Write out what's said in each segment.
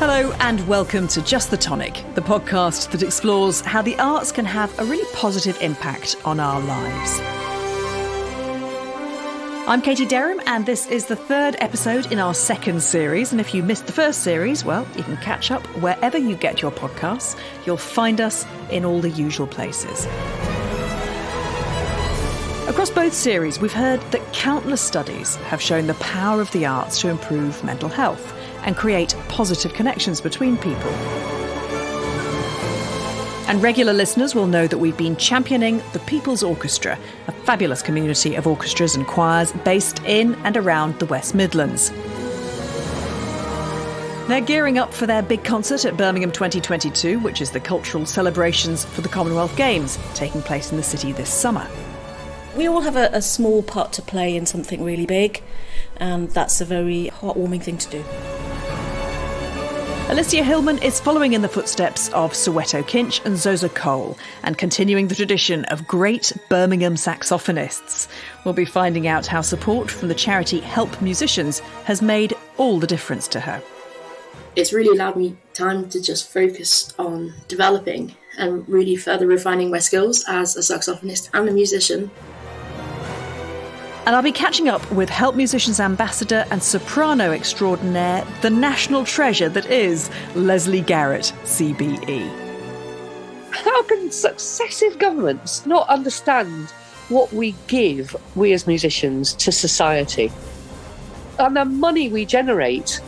Hello and welcome to Just the Tonic, the podcast that explores how the arts can have a really positive impact on our lives. I'm Katie Derham and this is the third episode in our second series, and if you missed the first series, well, you can catch up wherever you get your podcasts. You'll find us in all the usual places. Across both series, we've heard that countless studies have shown the power of the arts to improve mental health and create positive connections between people. And regular listeners will know that we've been championing the People's Orchestra, a fabulous community of orchestras and choirs based in and around the West Midlands. They're gearing up for their big concert at Birmingham 2022, which is the cultural celebrations for the Commonwealth Games, taking place in the city this summer. We all have a small part to play in something really big, and that's a very heartwarming thing to do. Alicia Hillman is following in the footsteps of Soweto Kinch and Xhosa and continuing the tradition of great Birmingham saxophonists. We'll be finding out how support from the charity Help Musicians has made all the difference to her. It's really allowed me time to just focus on developing and really further refining my skills as a saxophonist and a musician. And I'll be catching up with Help Musicians Ambassador and Soprano Extraordinaire, the national treasure that is Lesley Garrett, CBE. How can successive governments not understand what we give, we as musicians, to society? And the money we generate,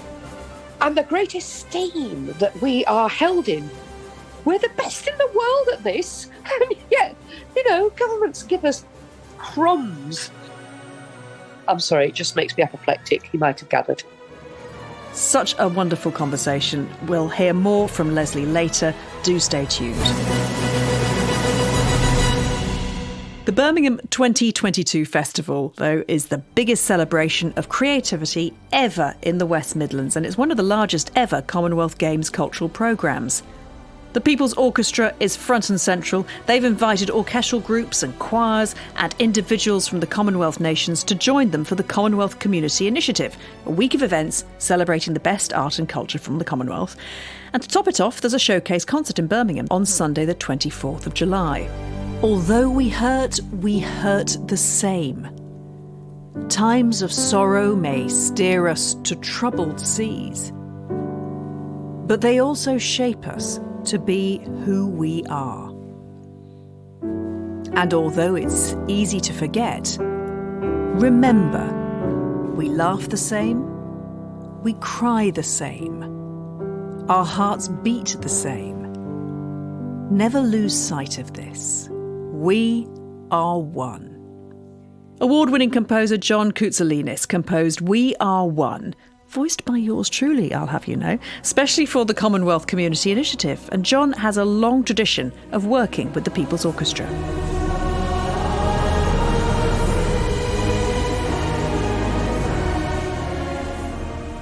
and the great esteem that we are held in. We're the best in the world at this, and yet, governments give us crumbs. I'm sorry, it just makes me apoplectic, you might have gathered. Such a wonderful conversation. We'll hear more from Lesley later. Do stay tuned. The Birmingham 2022 Festival, though, is the biggest celebration of creativity ever in the West Midlands, and it's one of the largest ever Commonwealth Games cultural programmes. The People's Orchestra is front and central. They've invited orchestral groups and choirs and individuals from the Commonwealth nations to join them for the Commonwealth Community Initiative, a week of events celebrating the best art and culture from the Commonwealth. And to top it off, there's a showcase concert in Birmingham on Sunday the 24th of July. Although we hurt the same. Times of sorrow may steer us to troubled seas, but they also shape us to be who we are. And although it's easy to forget, remember, we laugh the same, we cry the same, our hearts beat the same. Never lose sight of this. We are one. Award-winning composer John Koutsalinis composed We Are One, voiced by yours truly, I'll have you know, especially for the Commonwealth Community Initiative. And John has a long tradition of working with the People's Orchestra.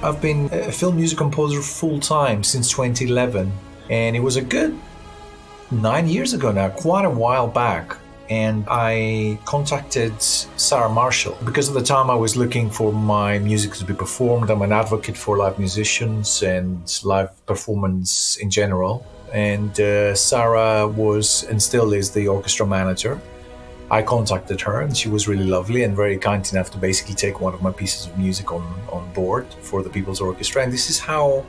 I've been a film music composer full-time since 2011, and it was a good 9 years ago now, quite a while back. And I contacted Sarah Marshall because at the time I was looking for my music to be performed. I'm an advocate for live musicians and live performance in general. And Sarah was and still is the orchestra manager. I contacted her and she was really lovely and very kind enough to basically take one of my pieces of music on board for the People's Orchestra. And this is how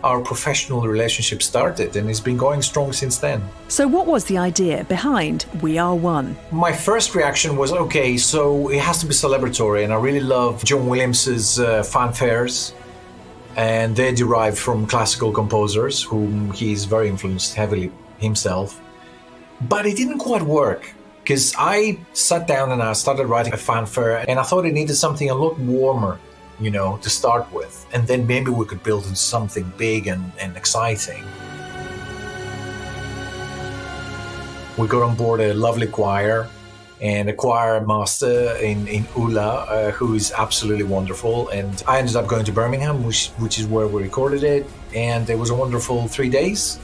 our professional relationship started, and it's been going strong since then. So what was the idea behind We Are One? My first reaction was, okay, so it has to be celebratory, and I really love John Williams's fanfares, and they're derived from classical composers, whom he's very influenced heavily himself. But it didn't quite work, because I sat down and I started writing a fanfare, and I thought it needed something a lot warmer, to start with. And then maybe we could build into something big and exciting. We got on board a lovely choir and a choir master in Ula, who is absolutely wonderful. And I ended up going to Birmingham, which is where we recorded it. And it was a wonderful 3 days.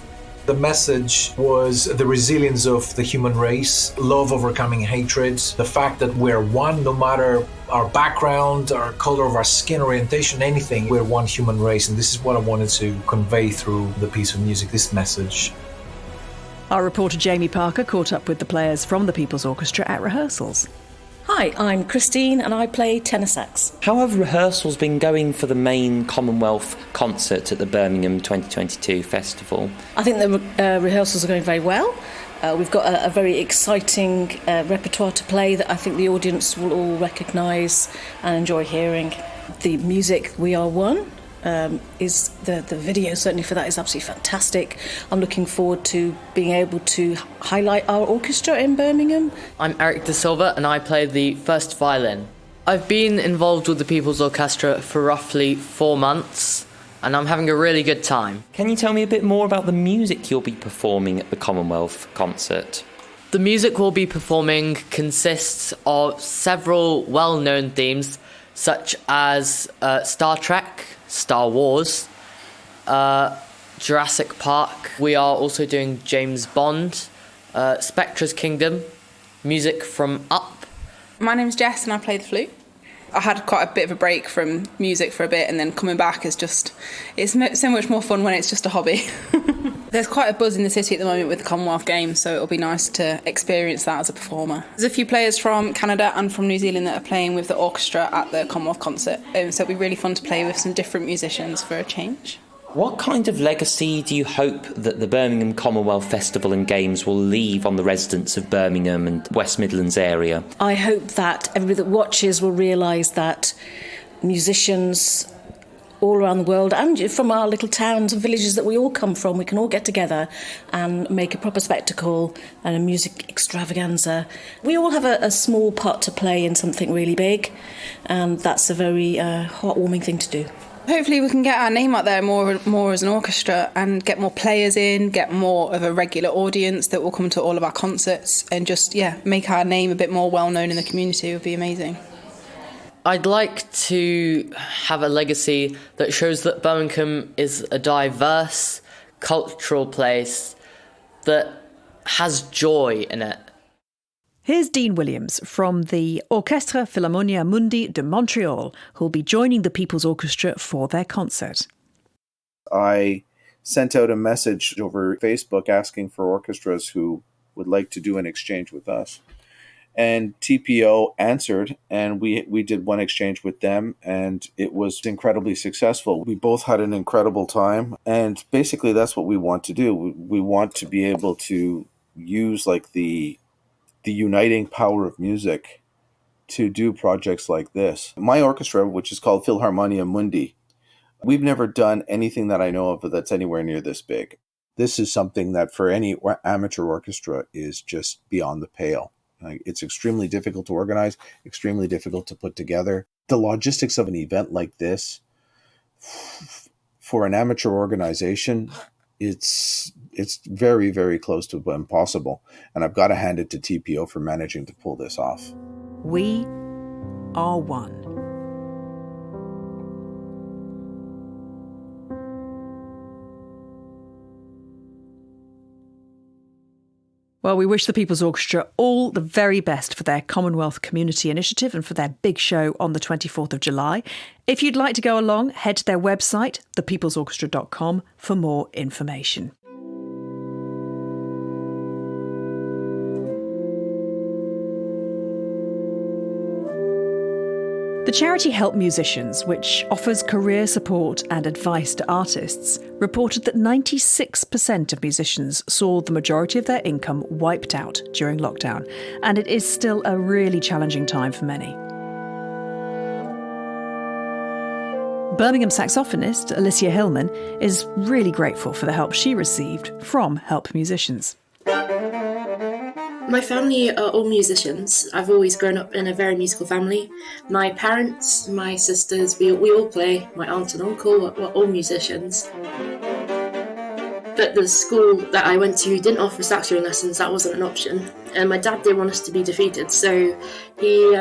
The message was the resilience of the human race, love overcoming hatred, the fact that we're one no matter our background, our color of our skin, orientation, anything. We're one human race, and this is what I wanted to convey through the piece of music, this message. Our reporter Jamie Parker caught up with the players from the People's Orchestra at rehearsals. Hi, I'm Christine and I play tenor sax. How have rehearsals been going for the main Commonwealth concert at the Birmingham 2022 festival? I think the rehearsals are going very well. We've got a very exciting repertoire to play that I think the audience will all recognise and enjoy hearing. The music, We Are One, is the video certainly for that is absolutely fantastic. I'm looking forward to being able to highlight our orchestra in Birmingham. I'm Eric De Silva and I play the first violin. I've been involved with the People's Orchestra for roughly 4 months and I'm having a really good time. Can you tell me a bit more about the music you'll be performing at the Commonwealth concert? The music we'll be performing consists of several well-known themes such as Star Trek, Star Wars, Jurassic Park. We are also doing James Bond, Spectre's Kingdom, music from Up. My name's Jess and I play the flute. I had quite a bit of a break from music for a bit, and then coming back is it's so much more fun when it's just a hobby. There's quite a buzz in the city at the moment with the Commonwealth Games, so it'll be nice to experience that as a performer. There's a few players from Canada and from New Zealand that are playing with the orchestra at the Commonwealth concert, so it'll be really fun to play with some different musicians for a change. What kind of legacy do you hope that the Birmingham Commonwealth Festival and Games will leave on the residents of Birmingham and West Midlands area? I hope that everybody that watches will realise that musicians all around the world and from our little towns and villages that we all come from, we can all get together and make a proper spectacle and a music extravaganza. We all have a small part to play in something really big, and that's a very heartwarming thing to do. Hopefully we can get our name out there more as an orchestra and get more players in, get more of a regular audience that will come to all of our concerts and just, make our name a bit more well-known in the community. It would be amazing. I'd like to have a legacy that shows that Birmingham is a diverse cultural place that has joy in it. Here's Dean Williams from the Orchestre Philharmonia Mundi de Montreal, who'll be joining the People's Orchestra for their concert. I sent out a message over Facebook asking for orchestras who would like to do an exchange with us. And TPO answered, and we did one exchange with them, and it was incredibly successful. We both had an incredible time, and basically that's what we want to do. We want to be able to use the uniting power of music to do projects like this. My orchestra, which is called Philharmonia Mundi, we've never done anything that I know of that's anywhere near this big. This is something that for any amateur orchestra is just beyond the pale. It's extremely difficult to organize, extremely difficult to put together. The logistics of an event like this, for an amateur organization, it's very, very close to impossible. And I've got to hand it to TPO for managing to pull this off. We are one. Well, we wish the People's Orchestra all the very best for their Commonwealth Community Initiative and for their big show on the 24th of July. If you'd like to go along, head to their website, thepeoplesorchestra.com, for more information. The charity Help Musicians, which offers career support and advice to artists, reported that 96% of musicians saw the majority of their income wiped out during lockdown, and it is still a really challenging time for many. Birmingham saxophonist Alicia Hillman is really grateful for the help she received from Help Musicians. My family are all musicians. I've always grown up in a very musical family. My parents, my sisters, we all play. My aunt and uncle were all musicians. But the school that I went to didn't offer saxophone lessons. That wasn't an option. And my dad didn't want us to be defeated, so he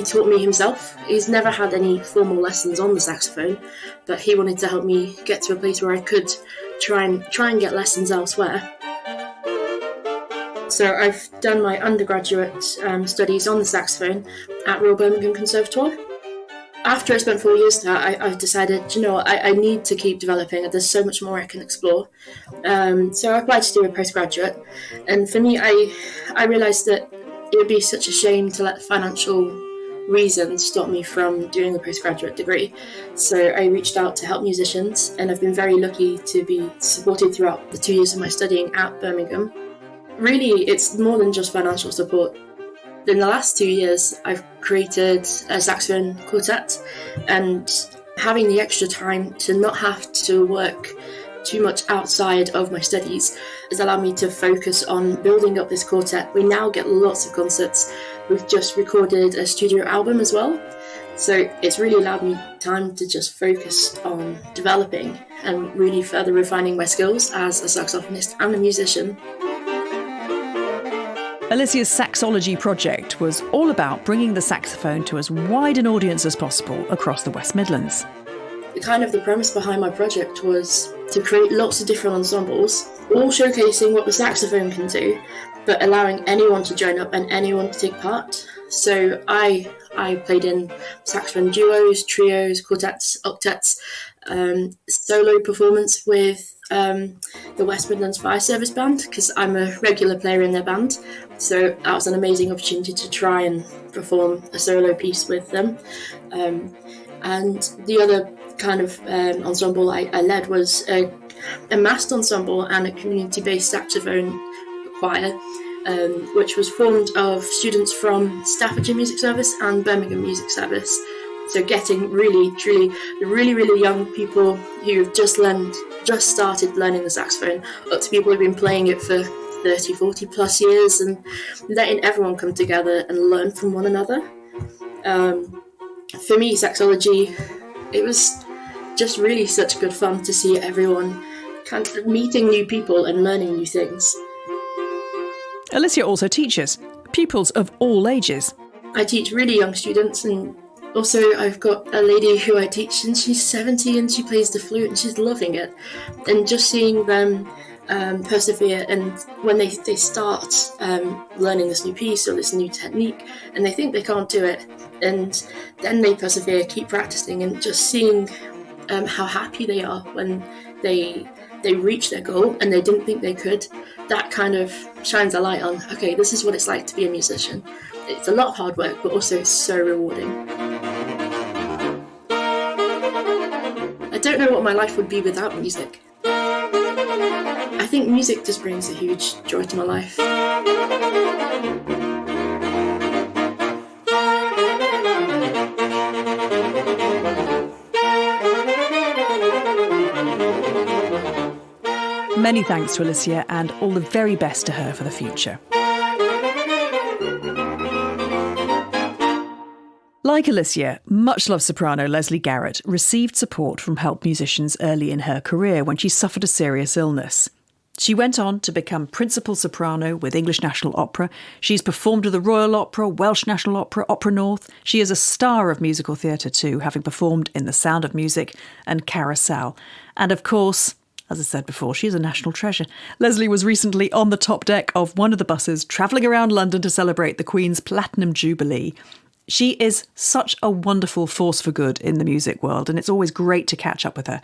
taught me himself. He's never had any formal lessons on the saxophone, but he wanted to help me get to a place where I could try and get lessons elsewhere. So So I've done my undergraduate studies on the saxophone at Royal Birmingham Conservatoire. After I spent 4 years there, I've decided, I need to keep developing. There's so much more I can explore. So I applied to do a postgraduate. And for me, I realised that it would be such a shame to let financial reasons stop me from doing a postgraduate degree. So I reached out to help musicians, and I've been very lucky to be supported throughout the 2 years of my studying at Birmingham. Really, it's more than just financial support. In the last 2 years, I've created a saxophone quartet, and having the extra time to not have to work too much outside of my studies has allowed me to focus on building up this quartet. We now get lots of concerts. We've just recorded a studio album as well. So it's really allowed me time to just focus on developing and really further refining my skills as a saxophonist and a musician. Alicia's Saxology project was all about bringing the saxophone to as wide an audience as possible across the West Midlands. The premise behind my project was to create lots of different ensembles, all showcasing what the saxophone can do, but allowing anyone to join up and anyone to take part. So I played in saxophone duos, trios, quartets, octets, solo performance with the West Midlands Fire Service Band, because I'm a regular player in their band. So that was an amazing opportunity to try and perform a solo piece with them. And the other kind of ensemble I led was a massed ensemble and a community-based saxophone choir, which was formed of students from Staffordshire Music Service and Birmingham Music Service. So getting really young people who've just started learning the saxophone up to people who've been playing it for 30, 40 plus years, and letting everyone come together and learn from one another. For me, Saxology, it was just really such good fun to see everyone kind of meeting new people and learning new things. Alicia also teaches pupils of all ages. I teach really young students, and also I've got a lady who I teach, and she's 70 and she plays the flute and she's loving it. And just seeing them persevere, and when they start learning this new piece or this new technique and they think they can't do it, and then they persevere, keep practicing, and just seeing how happy they are when they reach their goal and they didn't think they could, that kind of shines a light on, okay, this is what it's like to be a musician. It's a lot of hard work, but also so rewarding. I don't know what my life would be without music. I think music just brings a huge joy to my life. Many thanks to Alicia, and all the very best to her for the future. Like Alicia, much-loved soprano Lesley Garrett received support from help musicians early in her career when she suffered a serious illness. She went on to become principal soprano with English National Opera. She's performed with the Royal Opera, Welsh National Opera, Opera North. She is a star of musical theatre too, having performed in The Sound of Music and Carousel. And of course, as I said before, she's a national treasure. Lesley was recently on the top deck of one of the buses travelling around London to celebrate the Queen's Platinum Jubilee. She is such a wonderful force for good in the music world, and it's always great to catch up with her.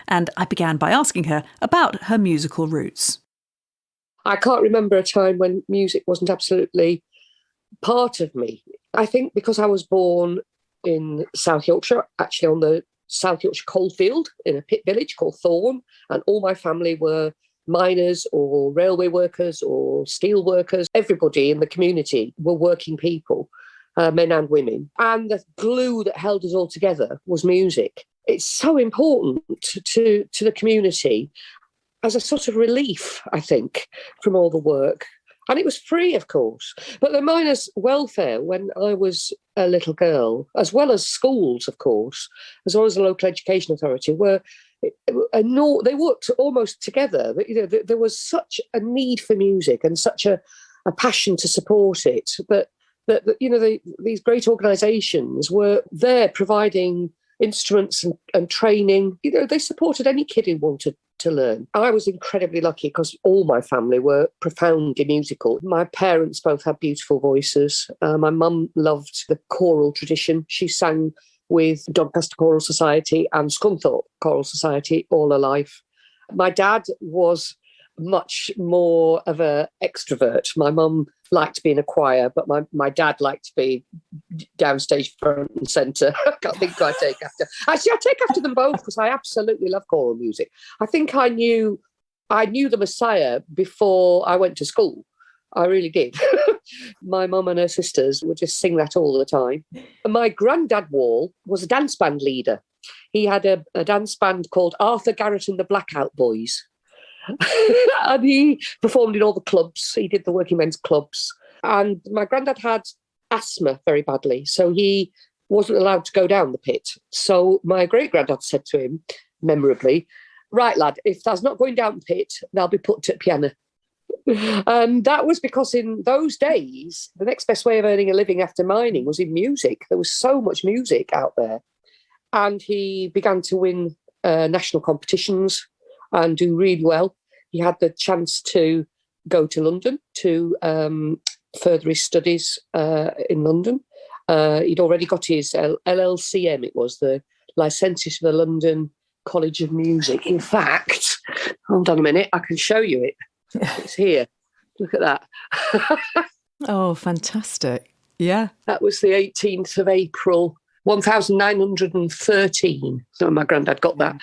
And I began by asking her about her musical roots. I can't remember a time when music wasn't absolutely part of me. I think because I was born in South Yorkshire, actually on the South Yorkshire coalfield in a pit village called Thorne, and all my family were miners or railway workers or steel workers. Everybody in the community were working people. Men and women. And the glue that held us all together was music. It's so important to the community as a sort of relief, I think, from all the work. And it was free, of course. But the miners' welfare, when I was a little girl, as well as schools, of course, as well as the local education authority, they worked almost together. There was such a need for music and such a passion to support it that these great organisations were there providing instruments and training. They supported any kid who wanted to learn. I was incredibly lucky because all my family were profoundly musical. My parents both had beautiful voices. My mum loved the choral tradition. She sang with Doncaster Choral Society and Scunthorpe Choral Society all her life. My dad was much more of an extrovert. My mum liked to be in a choir, but my dad liked to be downstage front and centre. I can't think who I take after. Actually, I take after them both because I absolutely love choral music. I think I knew the Messiah before I went to school. I really did. My mum and her sisters would just sing that all the time. And my granddad Wall was a dance band leader. He had a dance band called Arthur Garrett and the Blackout Boys. And he performed in all the clubs. He did the working men's clubs. And my granddad had asthma very badly, so he wasn't allowed to go down the pit. So my great-granddad said to him, memorably, "Right, lad, if that's not going down the pit, they'll be put to piano." And that was because in those days, the next best way of earning a living after mining was in music. There was so much music out there. And he began to win national competitions and do really well. He had the chance to go to London to further his studies in London. He'd already got his LLCM, it was the Licentiate of the London College of Music. In fact, hold on a minute, I can show you it. It's here. Look at that. Oh, fantastic. Yeah. That was the 18th of April, 1913. So my granddad got that.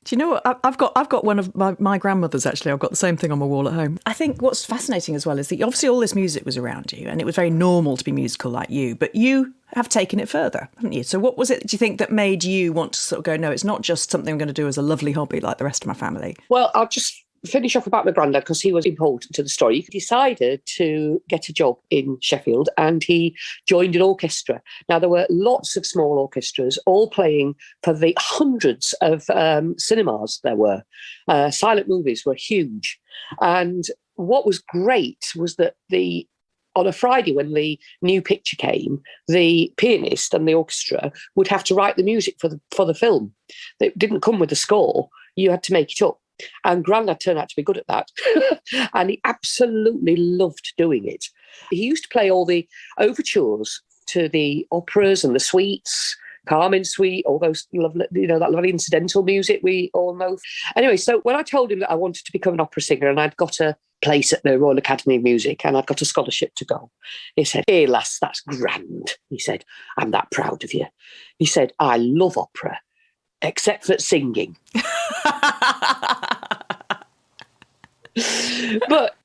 Do you know what? I've got one of my grandmother's, actually. I've got the same thing on my wall at home. I think what's fascinating as well is that obviously all this music was around you and it was very normal to be musical like you, but you have taken it further, haven't you? So what was it, do you think, that made you want to sort of go, no, it's not just something I'm going to do as a lovely hobby like the rest of my family? Well, I'll just finish off about my granddad because he was important to the story. He decided to get a job in Sheffield and he joined an orchestra. Now, there were lots of small orchestras all playing for the hundreds of cinemas there were. Silent movies were huge. And what was great was that on a Friday when the new picture came, the pianist and the orchestra would have to write the music for the film. It didn't come with a score. You had to make it up. And Grandad turned out to be good at that. And he absolutely loved doing it. He used to play all the overtures to the operas and the suites, Carmen Suite, all those lovely, that lovely incidental music we all know. Anyway, so when I told him that I wanted to become an opera singer and I'd got a place at the Royal Academy of Music and I'd got a scholarship to go, he said, "Hey, lass, that's grand." He said, "I'm that proud of you." He said, "I love opera, except for singing." But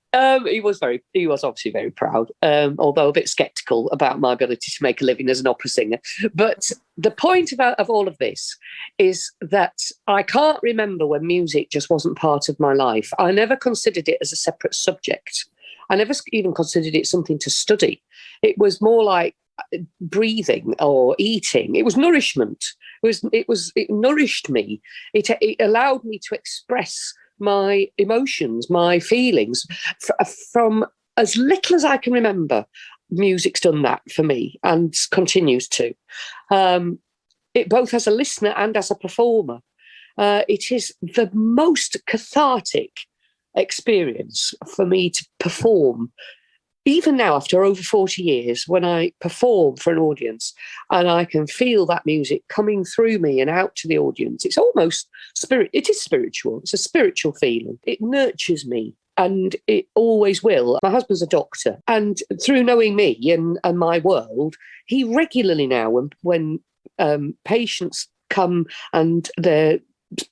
he was obviously very proud, although a bit sceptical about my ability to make a living as an opera singer. But the point of all of this is that I can't remember when music just wasn't part of my life. I never considered it as a separate subject. I never even considered it something to study. It was more like breathing or eating. It was nourishment. It nourished me. It allowed me to express my emotions, my feelings. From as little as I can remember, music's done that for me and continues to. It both as a listener and as a performer. It is the most cathartic experience for me to perform. Even now, after over 40 years, when I perform for an audience and I can feel that music coming through me and out to the audience, it's almost it is spiritual. It's a spiritual feeling. It nurtures me and it always will. My husband's a doctor, and through knowing me and my world, he regularly now, when patients come and they're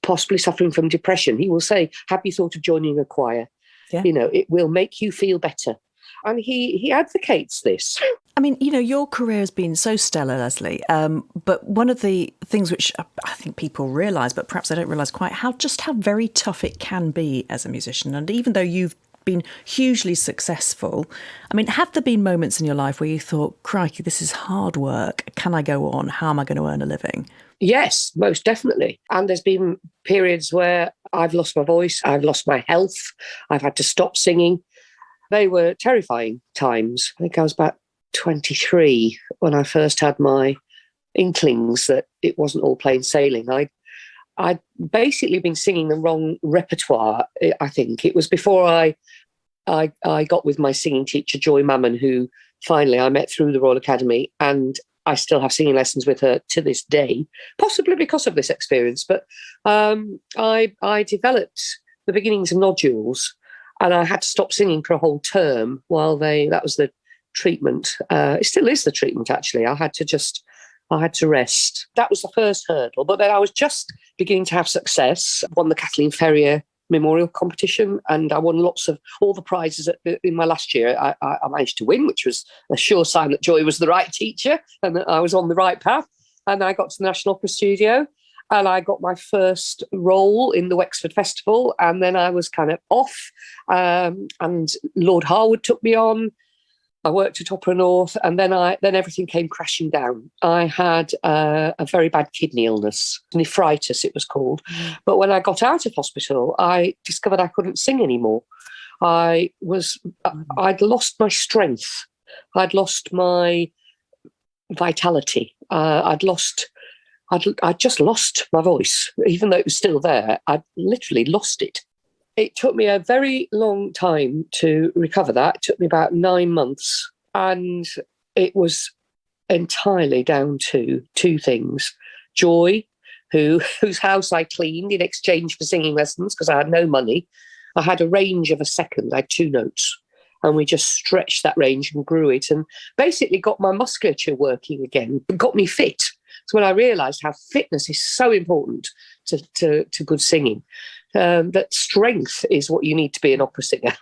possibly suffering from depression, he will say, "Have you thought of joining a choir? Yeah. It will make you feel better." And he advocates this. I mean, your career has been so stellar, Lesley. But one of the things which I think people realise, but perhaps they don't realise quite how very tough it can be as a musician. And even though you've been hugely successful, I mean, have there been moments in your life where you thought, "Crikey, this is hard work. Can I go on? How am I going to earn a living?" Yes, most definitely. And there's been periods where I've lost my voice, I've lost my health, I've had to stop singing. They were terrifying times. I think I was about 23 when I first had my inklings that it wasn't all plain sailing. I'd basically been singing the wrong repertoire, I think. It was before I got with my singing teacher, Joy Mammon, who finally I met through the Royal Academy, and I still have singing lessons with her to this day, possibly because of this experience. But I developed the beginnings of nodules, and I had to stop singing for a whole term that was the treatment. It still is the treatment, actually. I had to rest. That was the first hurdle. But then I was just beginning to have success. Won the Kathleen Ferrier Memorial Competition, and I won all the prizes in my last year. I managed to win, which was a sure sign that Joy was the right teacher and that I was on the right path. And I got to the National Opera Studio, and I got my first role in the Wexford Festival, and then I was kind of off. And Lord Harwood took me on. I worked at Opera North, and then everything came crashing down. I had a very bad kidney illness, nephritis it was called. But when I got out of hospital, I discovered I couldn't sing anymore. I'd lost my strength. I'd lost my vitality. I'd just lost my voice, even though it was still there. I'd literally lost it. It took me a very long time to recover that. It took me about 9 months. And it was entirely down to two things. Joy, whose house I cleaned in exchange for singing lessons because I had no money. I had a range of a second. I had 2 notes. And we just stretched that range and grew it and basically got my musculature working again, got me fit. So when I realised how fitness is so important to good singing, that strength is what you need to be an opera singer.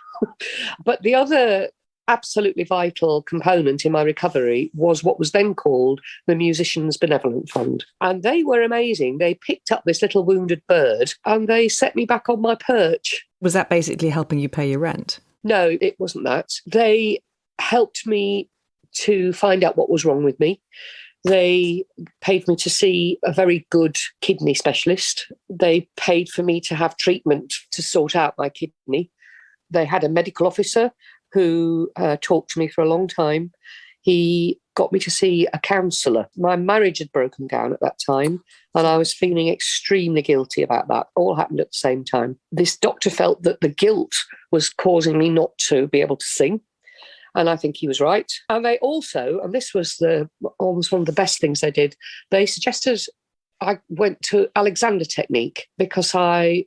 But the other absolutely vital component in my recovery was what was then called the Musicians Benevolent Fund. And they were amazing. They picked up this little wounded bird and they set me back on my perch. Was that basically helping you pay your rent? No, it wasn't that. They helped me to find out what was wrong with me. They paid me to see a very good kidney specialist. They paid for me to have treatment to sort out my kidney. They had a medical officer who talked to me for a long time. He got me to see a counsellor. My marriage had broken down at that time, and I was feeling extremely guilty about that. All happened at the same time. This doctor felt that the guilt was causing me not to be able to sing. And I think he was right. And they also, and this was almost one of the best things they did, they suggested I went to Alexander technique because I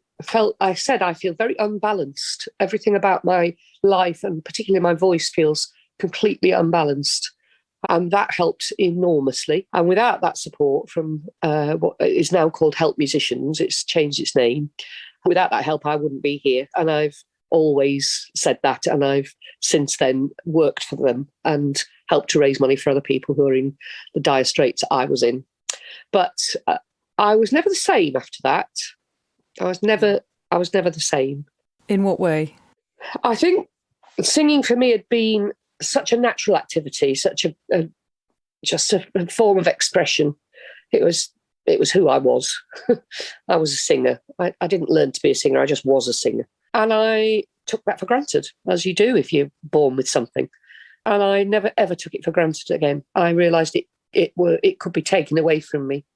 said I feel very unbalanced. Everything about my life and particularly my voice feels completely unbalanced. And that helped enormously. And without that support from what is now called Help Musicians, it's changed its name. Without that help, I wouldn't be here. And I've always said that, and I've since then worked for them and helped to raise money for other people who are in the dire straits I was in. But I was never the same after that. I was never the same. In what way? I think singing for me had been such a natural activity, such just a form of expression. It was who I was. I was a singer. I didn't learn to be a singer. I just was a singer. And I took that for granted, as you do if you're born with something. And I never, ever took it for granted again. I realised it could be taken away from me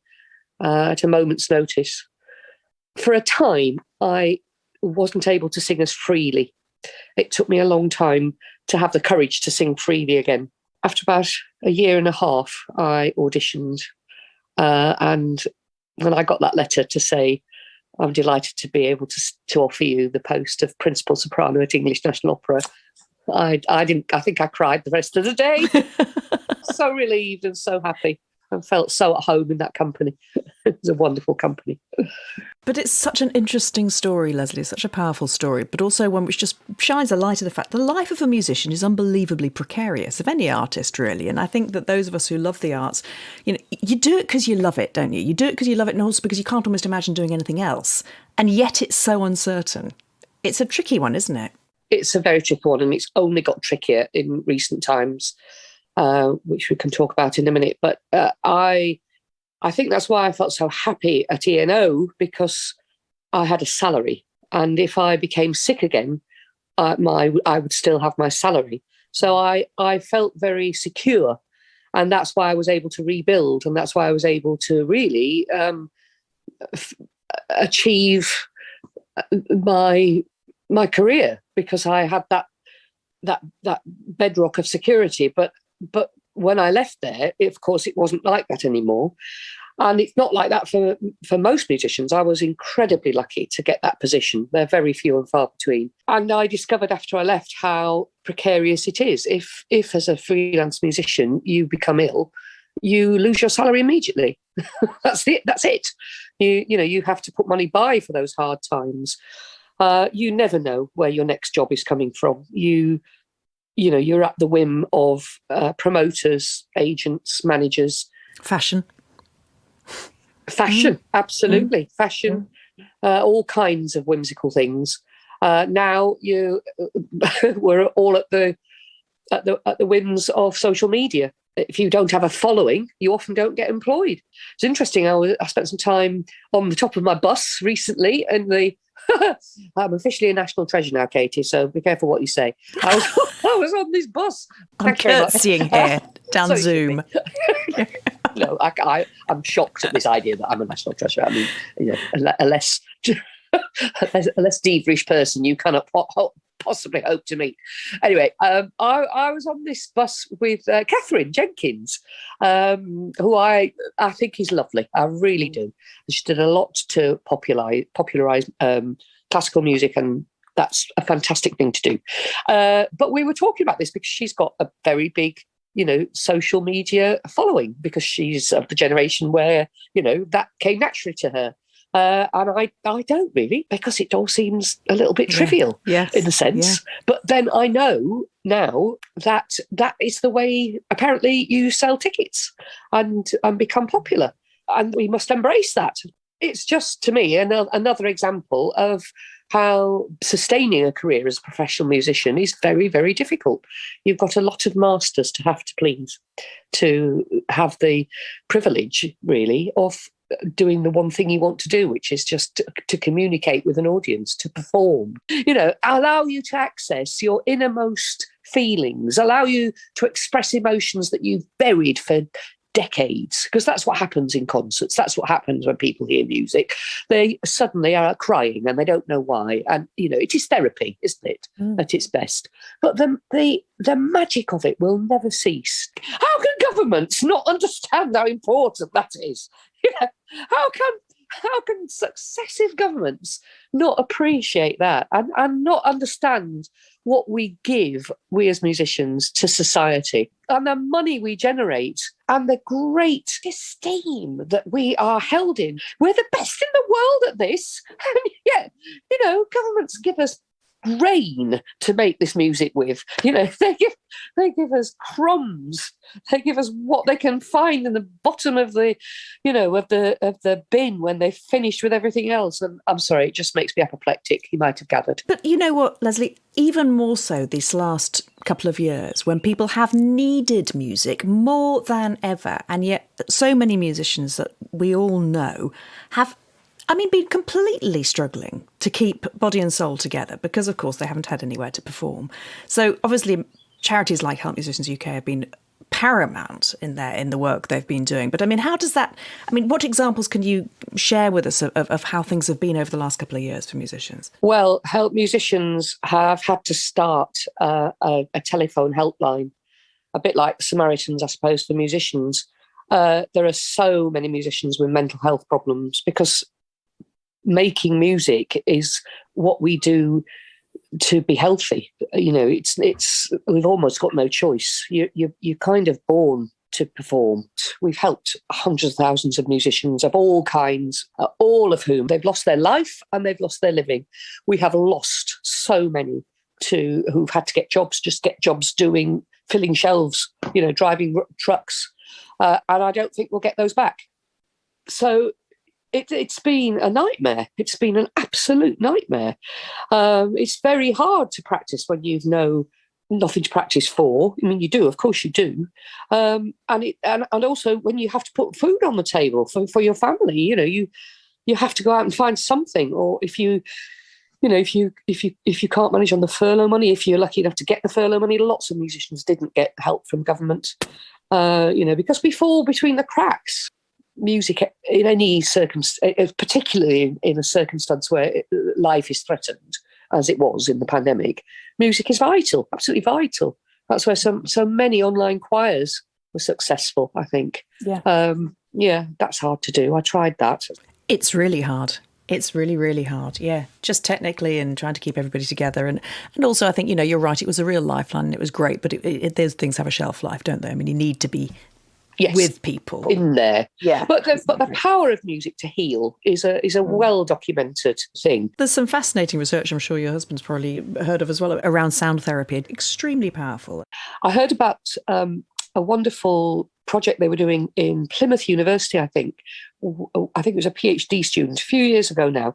at a moment's notice. For a time, I wasn't able to sing as freely. It took me a long time to have the courage to sing freely again. After about a year and a half, I auditioned. And when I got that letter to say, I'm delighted to be able to offer you the post of principal soprano at English National Opera, I think I cried the rest of the day. So relieved and so happy and felt so at home in that company. It was a wonderful company. But it's such an interesting story, Lesley, such a powerful story, but also one which just shines a light of the fact the life of a musician is unbelievably precarious, of any artist, really. And I think that those of us who love the arts, you do it because you love it, don't you? You do it because you love it, and also because you can't almost imagine doing anything else. And yet it's so uncertain. It's a tricky one, isn't it? It's a very tricky one, and it's only got trickier in recent times, which we can talk about in a minute. But I think that's why I felt so happy at ENO, because I had a salary. And if I became sick again, I would still have my salary. So I felt very secure. And that's why I was able to rebuild. And that's why I was able to really achieve my career, because I had that bedrock of security. But when I left there, of course, it wasn't like that anymore. And it's not like that for most musicians. I was incredibly lucky to get that position. They're very few and far between. And I discovered after I left how precarious it is. If as a freelance musician you become ill, you lose your salary immediately. That's it. You have to put money by for those hard times. You never know where your next job is coming from. You're at the whim of promoters, agents, managers. Fashion, absolutely. Fashion, all kinds of whimsical things. Now we're all at the whims of social media. If you don't have a following, you often don't get employed. It's interesting. I spent some time on the top of my bus recently, and I'm officially a national treasure now, Katie, so be careful what you say. I was on this bus. I'm curtsying here down Zoom. No, I'm shocked at this idea that I'm a national treasure. I mean, a less divish person you cannot possibly hope to meet. Anyway, I was on this bus with Catherine Jenkins, who I think is lovely. I really do. She did a lot to popularise classical music, and that's a fantastic thing to do. But we were talking about this because she's got a very big, social media following, because she's of the generation where, that came naturally to her. And I don't really, because it all seems a little bit trivial in a sense. Yeah. But then I know now that is the way, apparently, you sell tickets and become popular. And we must embrace that. It's just, to me, another example of how sustaining a career as a professional musician is very, very difficult. You've got a lot of masters to have to please to have the privilege, really, of doing the one thing you want to do, which is just to communicate with an audience, to perform, allow you to access your innermost feelings, allow you to express emotions that you've buried for decades, because that's what happens in concerts. That's what happens when people hear music. They suddenly are crying and they don't know why. And, it is therapy, isn't it, at its best? But the magic of it will never cease. How can governments not understand how important that is? How can successive governments not appreciate that and not understand what we give, we as musicians, to society, and the money we generate and the great esteem that we are held in? We're the best in the world at this. And yet, governments give us grain to make this music with. They give us crumbs. They give us what they can find in the bottom of the of the bin when they've finished with everything else. And I'm sorry, it just makes me apoplectic. You might have gathered. But you know what, Lesley, even more so this last couple of years, when people have needed music more than ever, and yet so many musicians that we all know have been completely struggling to keep body and soul together because, of course, they haven't had anywhere to perform. So, obviously, charities like Help Musicians UK have been paramount in the work they've been doing. But, how does that... what examples can you share with us of how things have been over the last couple of years for musicians? Well, Help Musicians have had to start a telephone helpline, a bit like the Samaritans, I suppose, for musicians. There are so many musicians with mental health problems because making music is what we do to be healthy. It's we've almost got no choice. You're kind of born to perform. We've helped hundreds of thousands of musicians of all kinds, all of whom they've lost their life and they've lost their living. We have lost so many who've had to get jobs filling shelves, driving trucks, and I don't think we'll get those back. So it's been a nightmare. It's been an absolute nightmare. It's very hard to practice when you've nothing to practice for. You do, of course you do. And also when you have to put food on the table for your family, you have to go out and find something. Or if you can't manage on the furlough money, if you're lucky enough to get the furlough money, lots of musicians didn't get help from government, because we fall between the cracks. music in any circumstance, particularly in a circumstance where life is threatened, as it was in the pandemic, music is vital, absolutely vital. That's where so many online choirs were successful, I think. Yeah. That's hard to do. I tried that. It's really hard. It's really, really hard, yeah. Just technically and trying to keep everybody together. And also, I think, you're right, it was a real lifeline and it was great, but those things have a shelf life, don't they? I mean, you need to be with people. In there. Yeah. But the power of music to heal is a well-documented thing. There's some fascinating research, I'm sure your husband's probably heard of as well, around sound therapy. Extremely powerful. I heard about a wonderful project they were doing in Plymouth University, I think. I think it was a PhD student a few years ago now.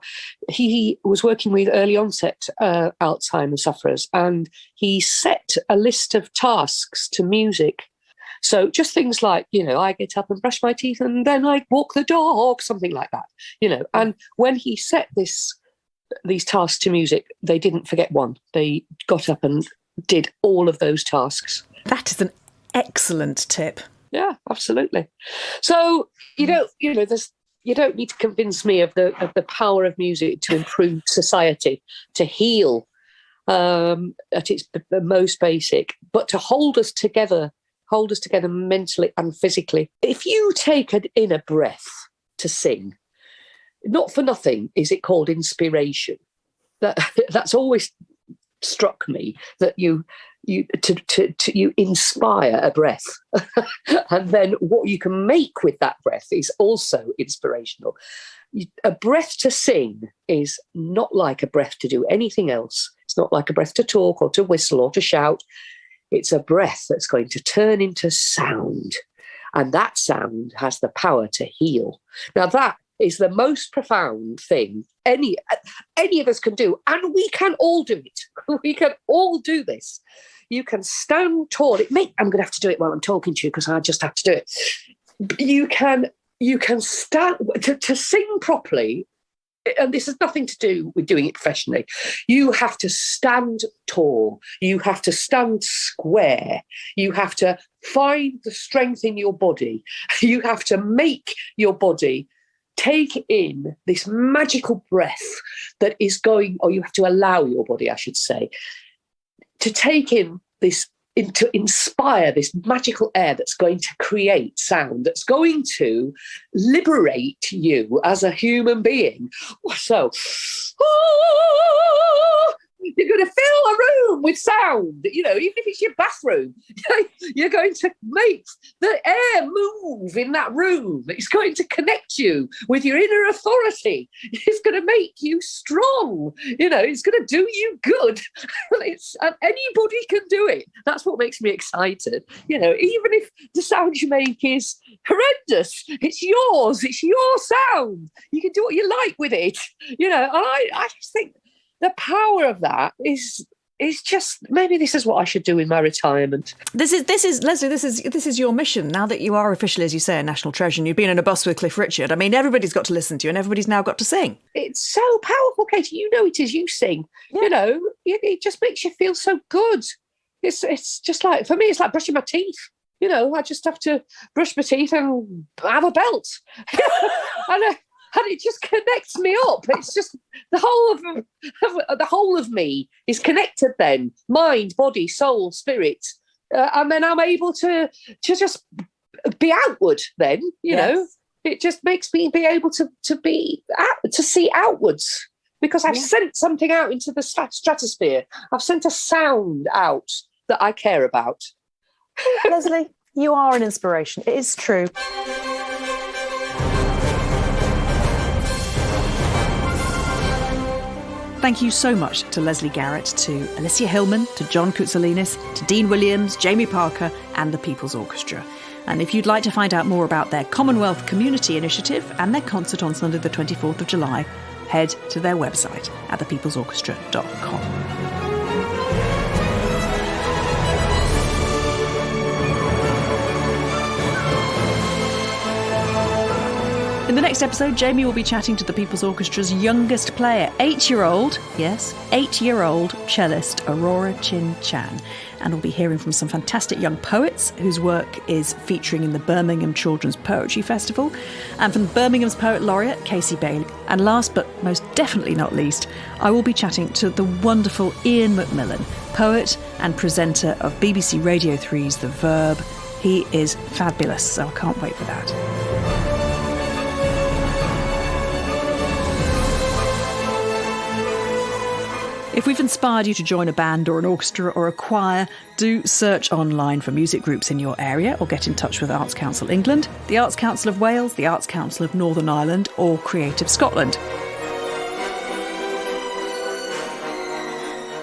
He was working with early onset Alzheimer's sufferers, and he set a list of tasks to music. So just things like, I get up and brush my teeth and then I walk the dog, something like that, And when he set these tasks to music, they didn't forget one. They got up and did all of those tasks. That is an excellent tip. Yeah, absolutely. So you don't need to convince me of the power of music to improve society, to heal at its the most basic, but to hold us together mentally and physically. If you take an inner breath to sing, not for nothing is it called inspiration. That's always struck me, that you inspire a breath and then what you can make with that breath is also inspirational. A breath to sing is not like a breath to do anything else. It's not like a breath to talk or to whistle or to shout. It's a breath that's going to turn into sound, and that sound has the power to heal. Now that is the most profound thing any of us can do, and we can all do it. We can all do this. You can stand tall. I'm going to have to do it while I'm talking to you because I just have to do it. You can stand to sing properly, and this has nothing to do with doing it professionally. You have to stand tall. You have to stand square. You have to find the strength in your body. You have to make your body take in this magical breath that is going, or you have to allow your body, I should say, to take in this, to inspire this magical air that's going to create sound, that's going to liberate you as a human being. So, you're going to fill a room with sound, even if it's your bathroom. You're going to make the air move in that room. It's going to connect you with your inner authority. It's going to make you strong. It's going to do you good. And anybody can do it. That's what makes me excited. Even if the sound you make is horrendous, it's yours. It's your sound. You can do what you like with it. And I just think the power of that is just, maybe this is what I should do in my retirement. This is Lesley. This is your mission now that you are officially, as you say, a national treasure. And you've been in a bus with Cliff Richard. I mean, everybody's got to listen to you, and everybody's now got to sing. It's so powerful, Katie. It is. You sing. Yeah. It just makes you feel so good. It's just like, for me, it's like brushing my teeth. I just have to brush my teeth and have a belt. And it just connects me up. It's just the whole of me is connected then. Mind, body, soul, spirit. And then I'm able to just be outward then, you know. It just makes me be able to see outwards, because I've sent something out into the stratosphere. I've sent a sound out that I care about. Lesley, you are an inspiration. It is true. Thank you so much to Lesley Garrett, to Alicia Hillman, to John Koutsalinis, to Dean Williams, Jamie Parker and the People's Orchestra. And if you'd like to find out more about their Commonwealth Community Initiative and their concert on Sunday the 24th of July, head to their website at thepeoplesorchestra.com. In the next episode, Jamie will be chatting to the People's Orchestra's youngest player, 8-year-old cellist Aurora Chin Chan. And we'll be hearing from some fantastic young poets whose work is featuring in the Birmingham Children's Poetry Festival, and from Birmingham's Poet Laureate, Casey Bailey. And last but most definitely not least, I will be chatting to the wonderful Ian McMillan, poet and presenter of BBC Radio 3's The Verb. He is fabulous, so I can't wait for that. If we've inspired you to join a band or an orchestra or a choir, do search online for music groups in your area or get in touch with Arts Council England, the Arts Council of Wales, the Arts Council of Northern Ireland or Creative Scotland.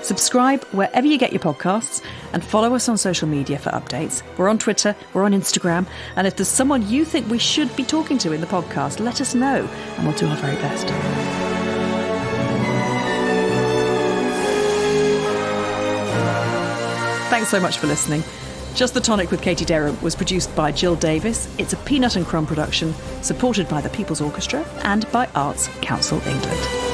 Subscribe wherever you get your podcasts and follow us on social media for updates. We're on Twitter, we're on Instagram, and if there's someone you think we should be talking to in the podcast, let us know and we'll do our very best. Thanks so much for listening. Just the Tonic with Katie Derham was produced by Jill Davis. It's a Peanut and Crumb production, supported by the People's Orchestra and by Arts Council England.